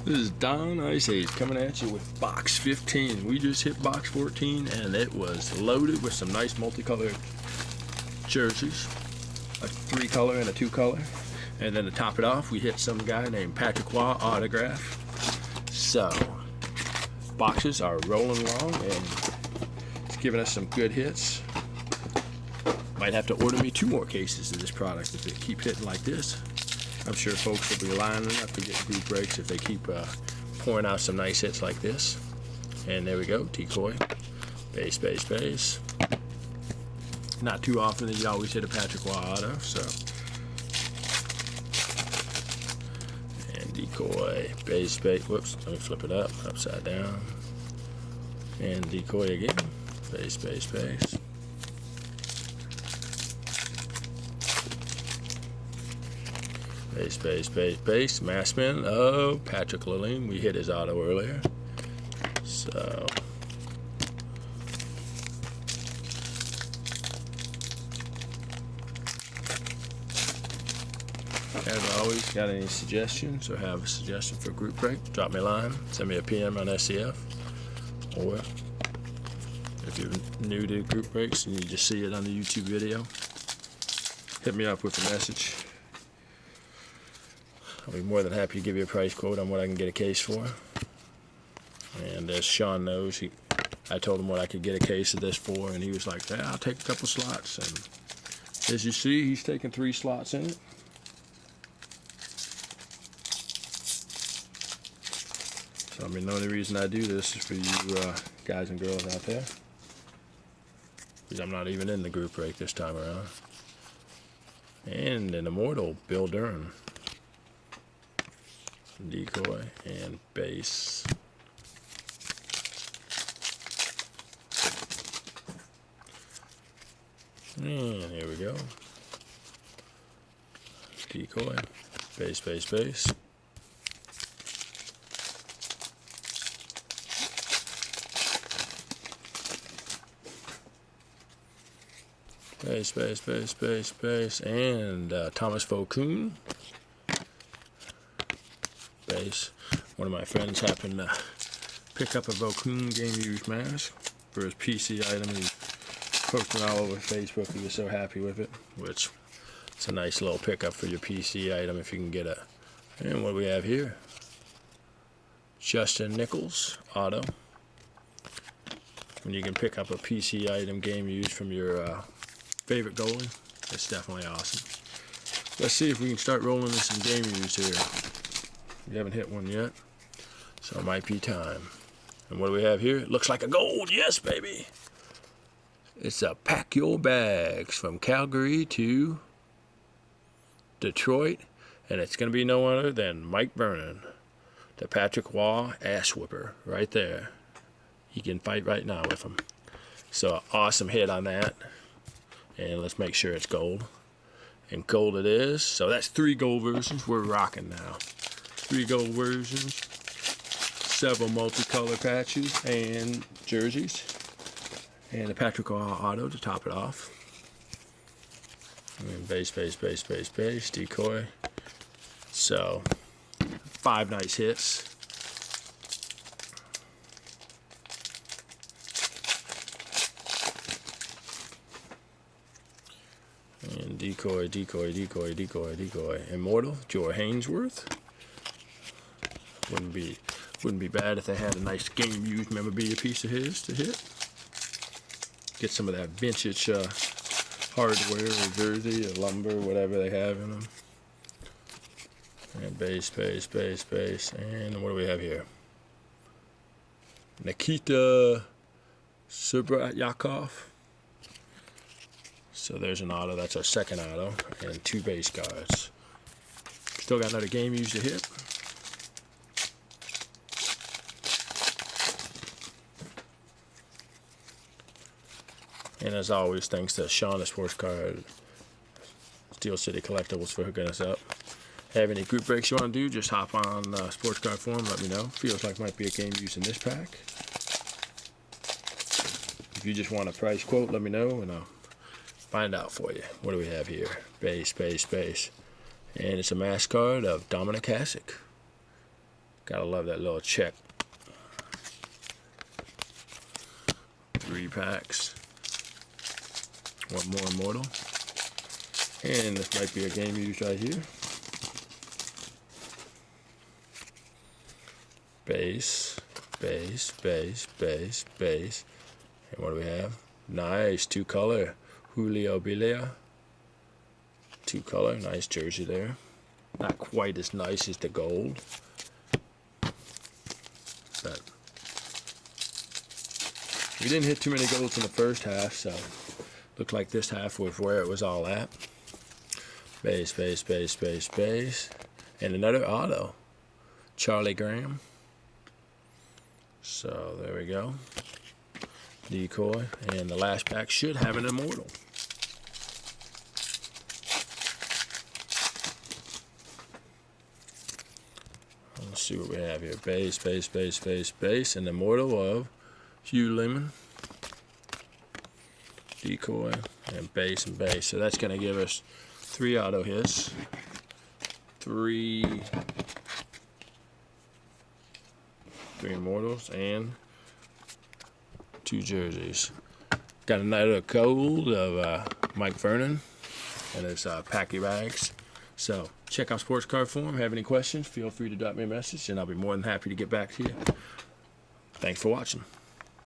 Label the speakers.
Speaker 1: This is Don Ice Age coming at you with box 15. We just hit box 14 and it was loaded with some nice multicolored jerseys, a 3-color and a 2-color. And then to top it off, we hit some guy named Patrick Waugh autograph. So, boxes are rolling along and it's giving us some good hits. Might have to order me 2 more cases of this product if it keep hitting like this. I'm sure folks will be lining up to get group breaks if they keep pouring out some nice hits like this. And there we go, decoy, base, base, base. Not too often that you always hit a Patrick Waugh auto, so. And decoy, base, base, whoops, let me flip it up, upside down. And decoy again, base, base, base. Base, base, base, base. Massman of Patrick Lalime. We hit his auto earlier. So. As always, got any suggestions or have a suggestion for a group break, drop me a line. Send me a PM on SCF. Or if you're new to group breaks and you just see it on the YouTube video, hit me up with a message. I'll be more than happy to give you a price quote on what I can get a case for. And as Sean knows, I told him what I could get a case of this for, and he was like, yeah, I'll take a couple slots. And as you see, he's taking 3 slots in it. So, I mean, the only reason I do this is for you guys and girls out there. Because I'm not even in the group break this time around. And an immortal, Bill Durham. Decoy and base. And here we go. Decoy, base, base, base. Base, base, base, base, base. And Thomas Vokoun. Base. One of my friends happened to pick up a Vokoun game used mask for his PC item. He's posting all over Facebook. He was so happy with it, which it's a nice little pickup for your PC item if you can get it. And what do we have here? Justin Nichols auto. When you can pick up a PC item game used from your favorite goalie, that's definitely awesome. Let's see if we can start rolling this in game used here. We haven't hit one yet, so it might be time. And what do we have here? It looks like a gold. Yes, baby. It's a Pack Your Bags from Calgary to Detroit, and it's going to be no other than Mike Vernon, the Patrick Waugh ass whipper right there. He can fight right now with him. So awesome hit on that. And let's make sure it's gold. And gold it is. So that's 3 gold versions. We're rocking now. 3 gold versions, several multicolor patches and jerseys, and a Patrick Waugh auto to top it off. And base, base, base, base, base, decoy. So 5 nice hits. And decoy, decoy, decoy, decoy, decoy. Immortal, Joe Hainsworth. Wouldn't be bad if they had a nice game used memorabilia piece of his to hit. Get some of that vintage hardware or jersey or lumber, whatever they have in them. And base, base, base, base. And what do we have here? Nikita Subratyakov. So there's an auto. That's our second auto. And 2 base cards. Still got another game used to hit. And as always, thanks to Sean at Sports Card, Steel City Collectibles for hooking us up. Have any group breaks you want to do, just hop on Sports Card Forum, let me know. Feels like might be a game used in this pack. If you just want a price quote, let me know and I'll find out for you. What do we have here? Base, base, base. And it's a mask card of Dominik Hasek. Gotta love that little check. 3 packs. One more Immortal. And this might be a game used right here. Base, base, base, base, base. And what do we have? Nice 2-color Julio Bilia. 2-color, nice jersey there. Not quite as nice as the gold, but we didn't hit too many golds in the first half, so looked like this half was where it was all at. Base, base, base, base, base, and another auto, Charlie Graham. So there we go. Decoy, and the last pack should have an Immortal. Let's see what we have here. Base, base, base, base, base, and Immortal of Hugh Lemon. Decoy, and base and base. So that's going to give us 3 auto hits. 3 Immortals, and 2 jerseys. Got another gold of Mike Vernon, and there's Packy Bags. So check out Sports Card Forum. Have any questions, feel free to drop me a message, and I'll be more than happy to get back to you. Thanks for watching.